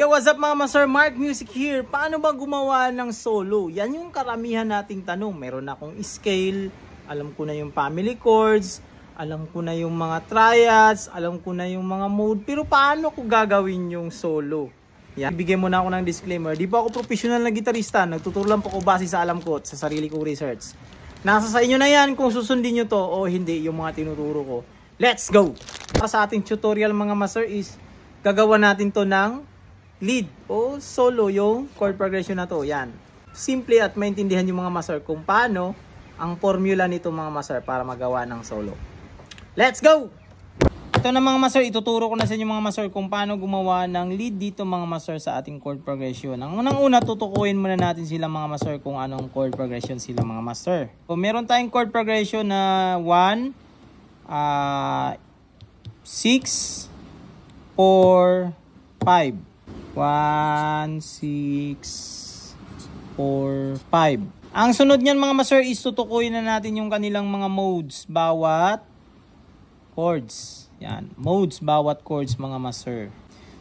Yo, what's up mga master? Mark Music here. Paano ba gumawa ng solo? Yan yung karamihan nating tanong. Meron akong scale, alam ko na yung family chords, alam ko na yung mga triads, alam ko na yung mga mode, pero paano ko gagawin yung solo? Yan. Bigyan mo na ako ng disclaimer. Di pa ako professional na gitarista. Nagtuturo lang po ako base sa alam ko at sa sarili kong research. Nasa sa inyo na yan kung susundin nyo to o hindi yung mga tinuturo ko. Let's go! Para sa ating tutorial mga master is gagawa natin to ng lead o solo yung chord progression na to. Yan. Simple at maintindihan yung mga master kung paano ang formula nito mga master para magawa ng solo. Let's go! Ito na mga master, ituturo ko na sa inyo mga master kung paano gumawa ng lead dito mga master sa ating chord progression. Ang unang-una, tutukuyin muna natin sila mga master kung anong chord progression sila mga master. So, meron tayong chord progression na 1, 6, 4, 5. 1, 6, 4, 5. Ang sunod niyan mga master is tutukuyin na natin yung kanilang mga modes bawat chords. Yan, modes bawat chords mga master.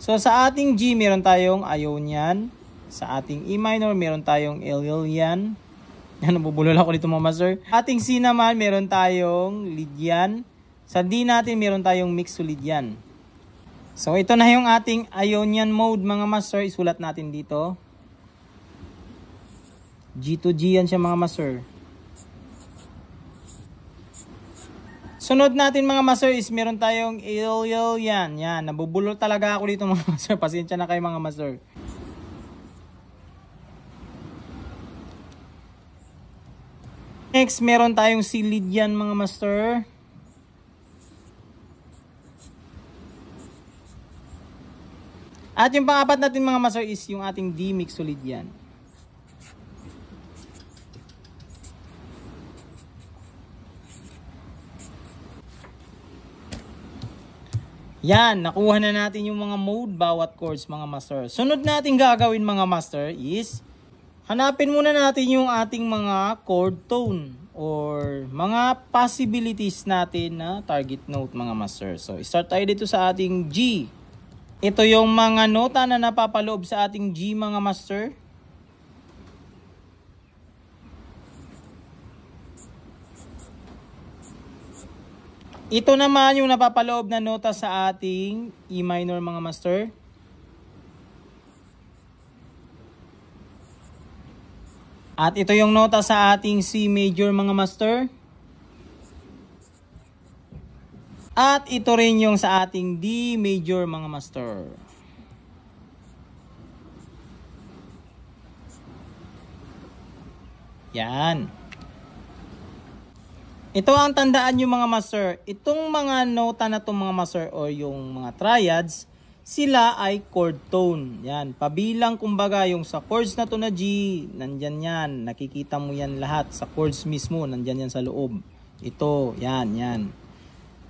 So sa ating G meron tayong Ionian, sa ating E minor meron tayong Lilian. Yan, nabubulol ako dito mga master. Ating C naman meron tayong Lydian. Sa D natin meron tayong Mixolydian. So ito na yung ating Ionian mode mga master, isulat natin dito. G to G yan siya mga master. Sunod natin mga master is meron tayong Lilian. Yan, nabubulol talaga ako dito mga master. Pasensya na kayo mga master. Next meron tayong si Lydian mga master. At yung pang-apat natin mga master is yung ating D Mixolydian. Yan, nakuha na natin yung mga mode bawat chords mga master. Sunod natin gagawin mga master is hanapin muna natin yung ating mga chord tone or mga possibilities natin na target note mga master. So, start tayo dito sa ating G. Ito yung mga nota na napapaloob sa ating G mga master. Ito naman yung napapaloob na nota sa ating E minor mga master. At ito yung nota sa ating C major mga master. At ito rin yung sa ating D major mga master. Yan. Ito ang tandaan nyo mga master. Itong mga nota na itong mga master o yung mga triads, sila ay chord tone. Yan. Pabilang kumbaga yung sa chords na to na G, nandyan yan. Nakikita mo yan lahat. Sa chords mismo, nandyan yan sa loob. Ito, yan, yan.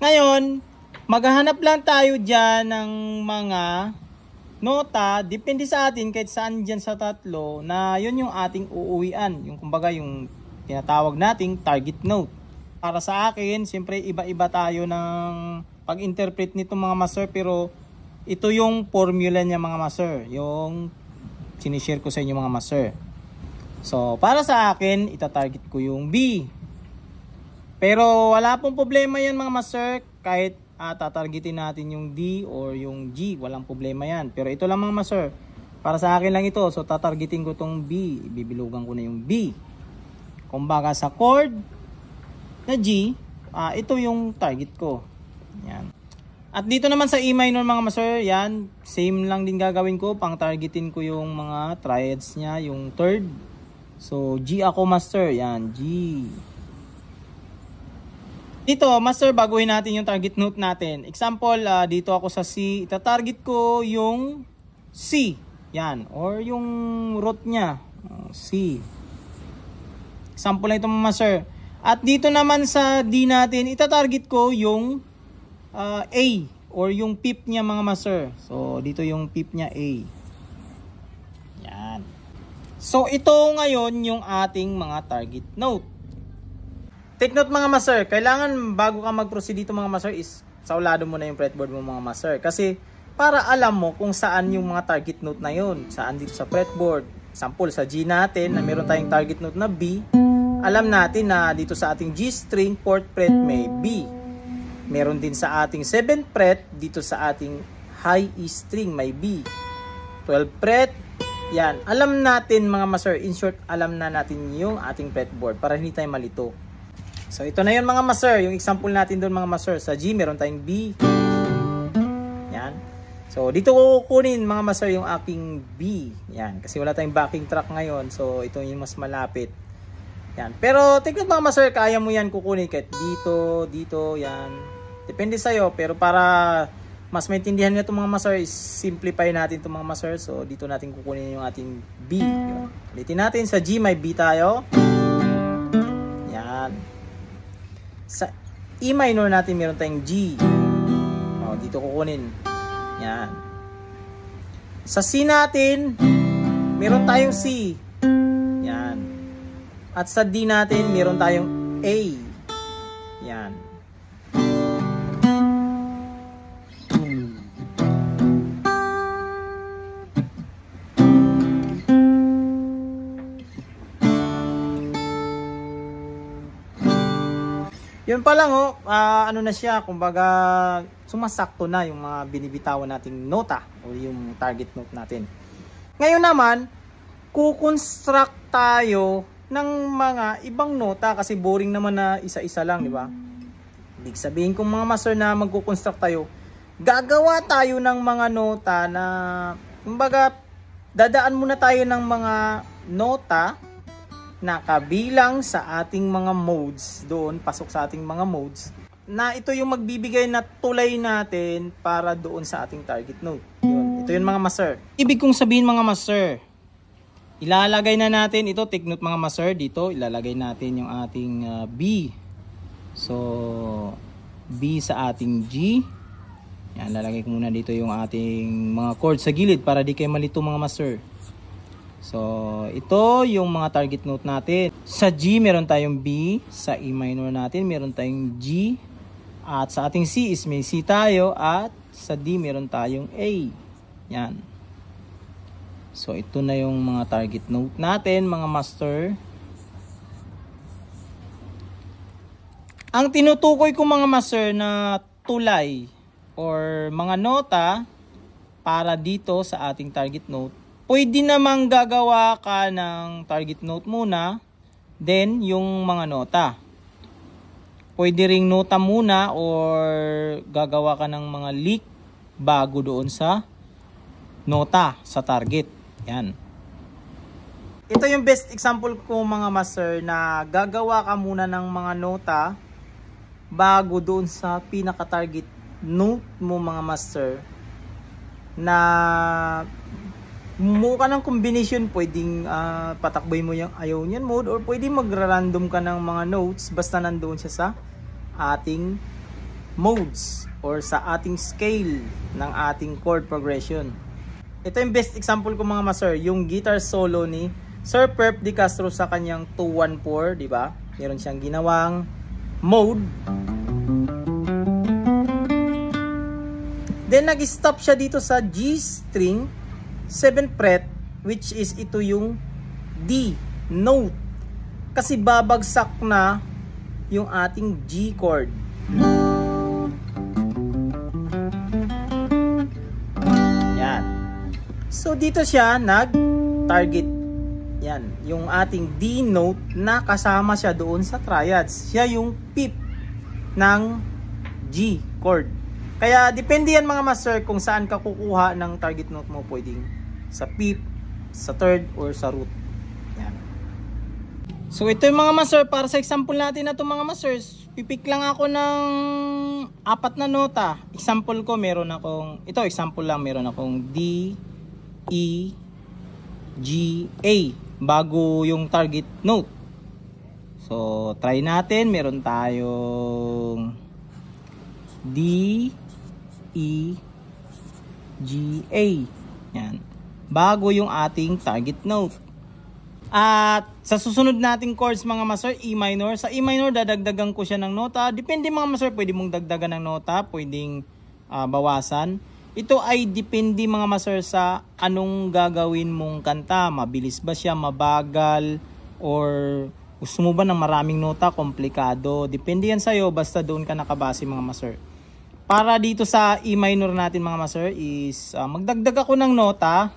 Ngayon, maghahanap lang tayo dyan ng mga nota, depende sa atin kahit saan dyan sa tatlo, na yun yung ating uuwian. Yung kumbaga yung tinatawag nating target note. Para sa akin, siyempre iba-iba tayo ng pag-interpret nito mga master, pero ito yung formula niya mga master, yung sinishare ko sa inyo mga master. So, para sa akin, itatarget ko yung B. Pero wala pong problema yan mga master, kahit tatargetin natin yung D or yung G, walang problema yan. Pero ito lang mga master, para sa akin lang ito, so tatargetin ko tong B, ibibilugan ko na yung B. Kumbaga sa chord na G, ito yung target ko. Yan. At dito naman sa E minor mga master, yan, same lang din gagawin ko, pang targetin ko yung mga triads niya, yung third. So G ako master, yan, G. Dito, master, baguhin natin yung target note natin. Example, dito ako sa C. Itatarget ko yung C. Yan. Or yung root niya. C. Example na ito, master. At dito naman sa D natin, itatarget ko yung A. Or yung pip niya, mga master. So, dito yung pip niya, A. Yan. So, ito ngayon yung ating mga target note. Take note mga master, kailangan bago ka mag-proceed dito mga master is saulado mo na yung fretboard mo mga master. Kasi para alam mo kung saan yung mga target note na yun. Saan dito sa fretboard. Example, sa G natin na meron tayong target note na B, alam natin na dito sa ating G string, 4th fret may B. Meron din sa ating 7th fret, dito sa ating high E string may B. 12th fret, yan. Alam natin mga master, in short, alam na natin yung ating fretboard para hindi tayo malito. So ito na yun mga master, yung example natin doon mga master. Sa G meron tayong B. Yan. So dito ko kukunin mga master yung aking B. Yan, kasi wala tayong backing track ngayon. So ito yung mas malapit. Yan. Pero tingnan mga master, kaya mo yan kukunin kahit dito, dito, yan. Depende sa'yo. Pero para mas maintindihan nyo itong mga master, simplify natin itong mga master. So dito natin kukunin yung ating B. Yun. Ulitin natin, sa G may B tayo. Yan. Sa E minor natin meron tayong G. O, dito kukunin. Yan. Sa C natin, meron tayong C. Yan. At sa D natin, meron tayong A. Yan. Yun pa lang ano na siya, kumbaga sumasakto na yung mga binibitawan nating nota o yung target note natin. Ngayon naman, kukonstruct tayo ng mga ibang nota kasi boring naman na isa-isa lang, di ba? Ibig sabihin kung mga master na magkukonstruct tayo, gagawa tayo ng mga nota na, kumbaga, dadaan muna tayo ng mga nota na kabilang sa ating mga modes, doon pasok sa ating mga modes, na ito yung magbibigay na tulay natin para doon sa ating target note. Yun. Ito yun mga master. Ibig kong sabihin mga master, ilalagay na natin ito, take note mga master, dito ilalagay natin yung ating B. So B sa ating G. Yan, lalagay ko muna dito yung ating mga chord sa gilid para di kayo malito mga master. So, ito yung mga target note natin. Sa G, meron tayong B. Sa E minor natin, meron tayong G. At sa ating C is may C tayo. At sa D, meron tayong A. Yan. So, ito na yung mga target note natin, mga master. Ang tinutukoy ko mga master na tulay or mga nota para dito sa ating target note, pwede namang gagawa ka ng target note muna, then yung mga nota. Pwede ring nota muna or gagawa ka ng mga lick bago doon sa nota sa target. Yan. Ito yung best example ko mga master na gagawa ka muna ng mga nota bago doon sa pinaka-target note mo mga master na mukha ng combination, pwedeng patakboy mo yung Ionian mode or pwedeng magra-random ka ng mga notes basta nandoon siya sa ating modes or sa ating scale ng ating chord progression. Ito yung best example ko mga master, yung guitar solo ni Sir Perp de Castro sa kanyang 214, di ba? Meron siyang ginawang mode. Then nag-stop siya dito sa G string 7th fret, which is ito yung D note. Kasi babagsak na yung ating G chord. Yan. So dito siya nag-target. Yan, yung ating D note na kasama siya doon sa triads. Siya yung fifth ng G chord. Kaya depende yan mga master kung saan ka kukuha ng target note mo, pwedeng sa fifth, sa third, or sa root. Yan. So ito yung mga master, para sa example natin na ito mga masters, pipik lang ako ng 4 na nota. Example ko, meron akong, ito example lang, meron akong D, E, G, A, bago yung target note. So try natin, meron tayong D, E, G, A. Yan. Bago yung ating target note. At sa susunod nating chords mga master, E minor. Sa E minor, dadagdagan ko siya ng nota. Depende mga master, pwede mong dagdagan ng nota, pwedeng bawasan. Ito ay depende mga master sa anong gagawin mong kanta. Mabilis ba siya, mabagal, or gusto mo ba ng maraming nota, komplikado. Depende yan sa'yo, basta doon ka nakabase mga master. Para dito sa E minor natin mga master is magdagdag ako ng nota.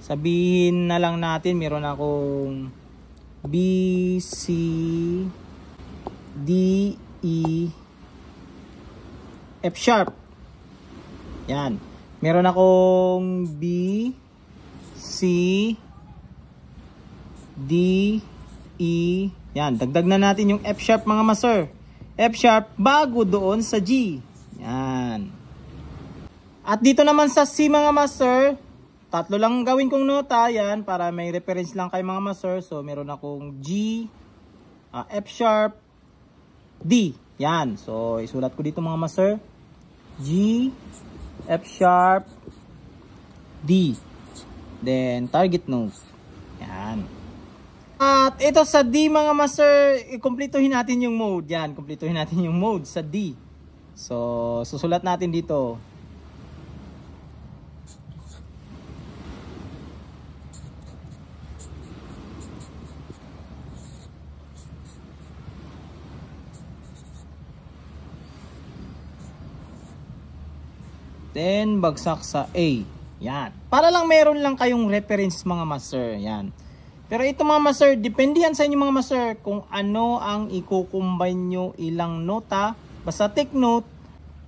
Sabihin na lang natin meron akong B, C, D, E, F sharp. Yan. Meron akong B, C, D, E. Yan. Dagdag na natin yung F sharp mga master. F sharp bago doon sa G. Yan. At dito naman sa C mga master, tatlo lang gawin kong nota. Yan. Para may reference lang kay mga master. So meron akong G, F sharp, D. Yan. So isulat ko dito mga master. G, F sharp, D. Then target note. Yan. At ito sa D mga master, ikumpletuhin natin yung mode. Yan, kumpletuhin natin yung mode sa D. So susulat natin dito. Then, bagsak sa A. Yan. Para lang meron lang kayong reference mga master. Yan. Pero ito mga master, depende yan sa inyo mga master kung ano ang i-combine nyo ilang nota. Basta take note,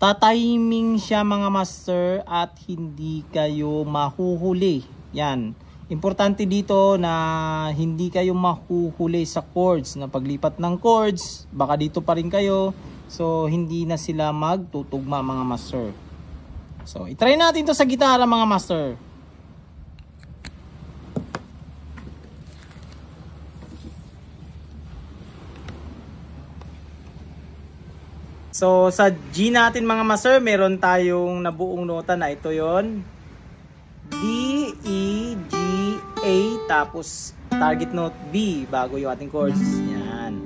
tatiming siya mga master at hindi kayo mahuhuli. Yan. Importante dito na hindi kayo mahuhuli sa chords. Na paglipat ng chords, baka dito pa rin kayo. So, hindi na sila magtutugma mga master. So, itry natin to sa gitara mga master. So, sa G natin mga master, meron tayong nabuong nota na ito yon. D, E, G, A, tapos target note B bago yung ating chords. Yan.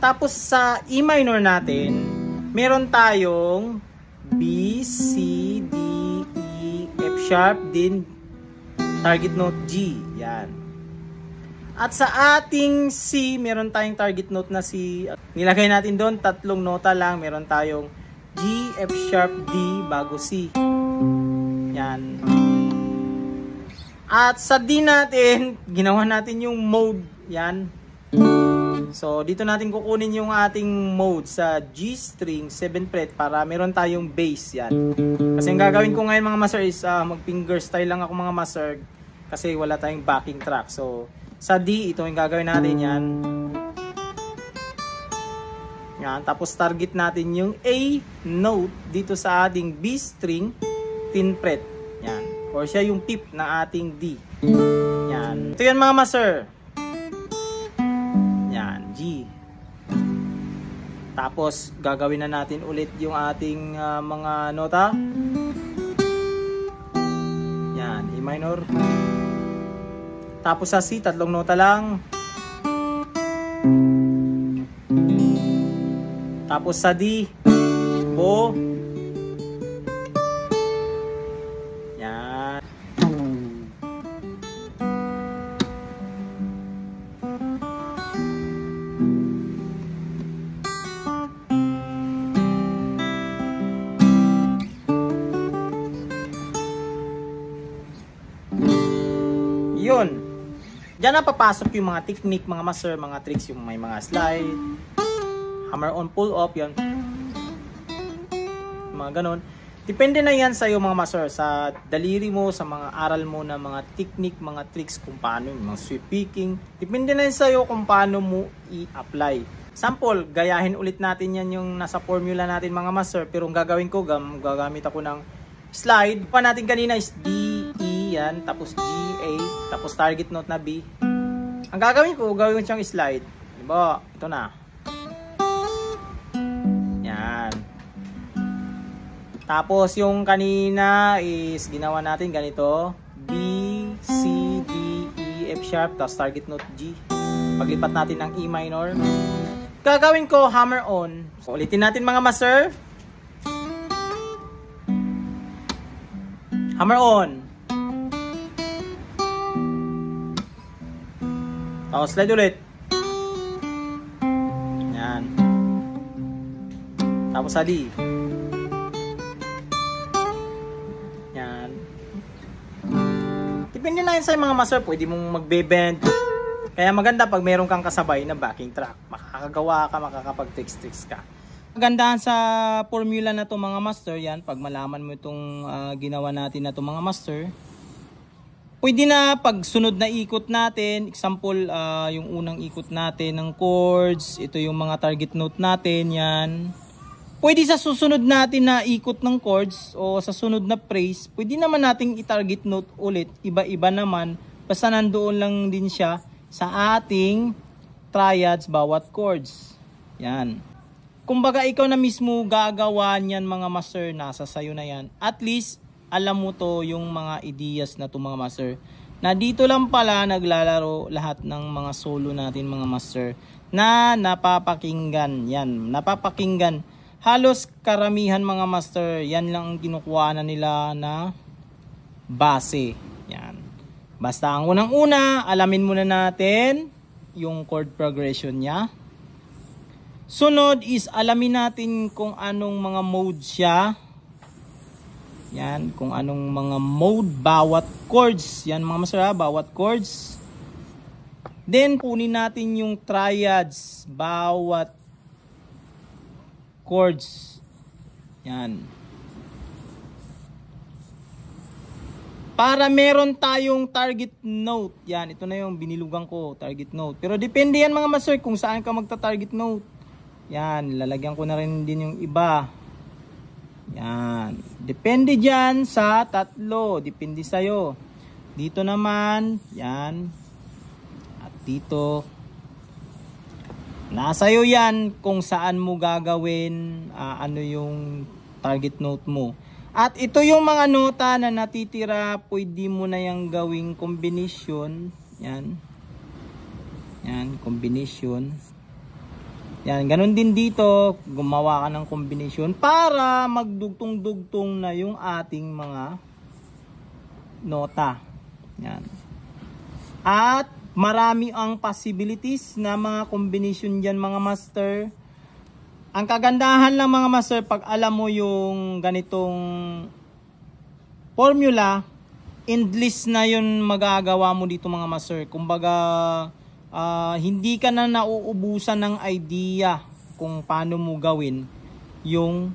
Tapos sa E minor natin, meron tayong B, C, D, E, F sharp, din target note G. Yan. At sa ating C, meron tayong target note na C. Nilagay natin doon, tatlong nota lang. Meron tayong G, F sharp, D, bago C. Yan. At sa D natin, ginawa natin yung mode. Yan. So, dito natin kukunin yung ating mode sa G string 7 fret para meron tayong bass. Yan. Kasi yung gagawin ko ngayon mga master is mag finger style lang ako mga master kasi wala tayong backing track. So, sa D, ito yung gagawin natin. Yan. Yan. Tapos target natin yung A note dito sa ating B string 10 fret. Yan. Or siya yung tip na ating D. Yan. Ito yan mga master. Yan, G. Tapos gagawin na natin ulit yung ating mga nota. Yan, E minor. Tapos sa C, tatlong nota lang. Tapos sa D, O. Yan. Yun. Diyan na papasok yung mga technique, mga master, mga tricks, yung may mga slide, hammer on, pull off, yan. Mga ganon. Depende na yan sa iyo mga master, sa daliri mo, sa mga aral mo na mga technique, mga tricks, kung paano yung mga sweep picking. Depende na yan sa iyo kung paano mo i-apply. Sample, gayahin ulit natin yan yung nasa formula natin mga master, pero ang gagawin ko, gagamit ako ng slide. Pa natin kanina is D, E, yan, tapos G, A, tapos target note na B. Ang gagawin ko, gawin ko siyang slide. Diba? Ito na. Yan. Tapos yung kanina is ginawa natin ganito. B, C, D, E, F sharp, tapos target note G. Paglipat natin ng E minor. Gagawin ko hammer on. So, ulitin natin mga master. Hammer on. Tapos slide ulit. Yan. Tapos hali. Yan. Depende na yun sa mga master. Pwede mong magbe-bend. Kaya maganda pag meron kang kasabay na backing track. Makakagawa ka, makakapag-tricks ka. Magandahan sa formula na to mga master, yan, pag malaman mo itong ginawa natin na to mga master, pwede na pag sunod na ikot natin, example, yung unang ikot natin ng chords, ito yung mga target note natin, yan. Pwede sa susunod natin na ikot ng chords o sa sunod na phrase, pwede naman nating i-target note ulit, iba-iba naman, basta nandoon lang din siya sa ating triads bawat chords. Yan. Kumbaga ikaw na mismo gagawa niyan mga master, nasa sayo na yan. At least alam mo to yung mga ideas na to mga master. Na dito lang pala naglalaro lahat ng mga solo natin mga master na napapakinggan. Yan, napapakinggan. Halos karamihan mga master, yan lang ang kinukuha na nila na base. Yan. Basta ang unang-una, alamin muna natin yung chord progression niya. Sunod is alamin natin kung anong mga mode siya. Yan, kung anong mga mode bawat chords. Yan mga master, bawat chords. Then kunin natin yung triads bawat chords. Yan. Para meron tayong target note. Yan, ito na yung binilugan ko, target note. Pero depende yan mga master kung saan ka magta-target note. Yan, lalagyan ko na rin din yung iba. Yan. Depende dyan sa tatlo. Depende sa'yo. Dito naman, yan. At dito. Nasa'yo yan kung saan mo gagawin, ano yung target note mo. At ito yung mga nota na natitira, pwede mo na yung gawing combination. Yan. Yan, combination. Yan, ganun din dito, gumawa ka ng combination para magdugtong-dugtong na yung ating mga nota. Yan. At marami ang possibilities na mga combination dyan mga master. Ang kagandahan lang mga master, pag alam mo yung ganitong formula, endless na yun magagawa mo dito mga master. Kumbaga, hindi ka na nauubusan ng idea kung paano mo gawin yung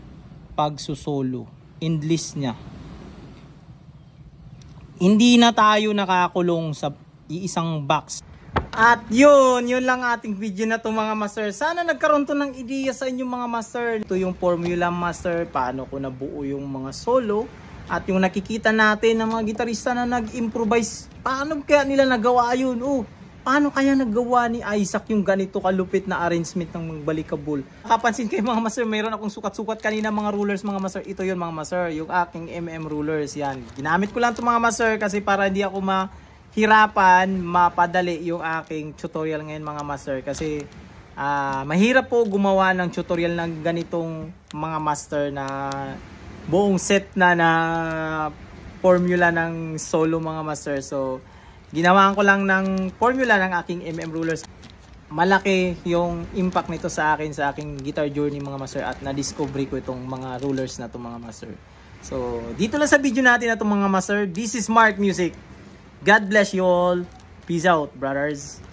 pagsusolo. Endless niya. Hindi na tayo nakakulong sa iisang box. At yun lang ating video na to mga master. Sana nagkaroon to ng idea sa inyong mga master. Ito yung formula master, paano ko nabuo yung mga solo. At yung nakikita natin ng mga gitarista na nag-improvise, paano kaya nila nagawa yun? Paano kaya nagawa ni Isaac yung ganito kalupit na arrangement ng Magbalikabol? Kapansin kayo mga master, mayroon akong sukat-sukat kanina mga rulers mga master. Ito yun mga master, yung aking rulers. Yan. Ginamit ko lang ito mga master kasi para hindi ako mahirapan, mapadali yung aking tutorial ngayon mga master. Kasi mahirap po gumawa ng tutorial ng ganitong mga master na buong set na formula ng solo mga master. So, ginawaan ko lang ng formula ng aking rulers. Malaki yung impact nito sa akin, sa aking guitar journey mga master, at na-discovery ko itong mga rulers na itong mga master. So, dito lang sa video natin na itong mga master. This is Mark Music. God bless you all. Peace out, brothers.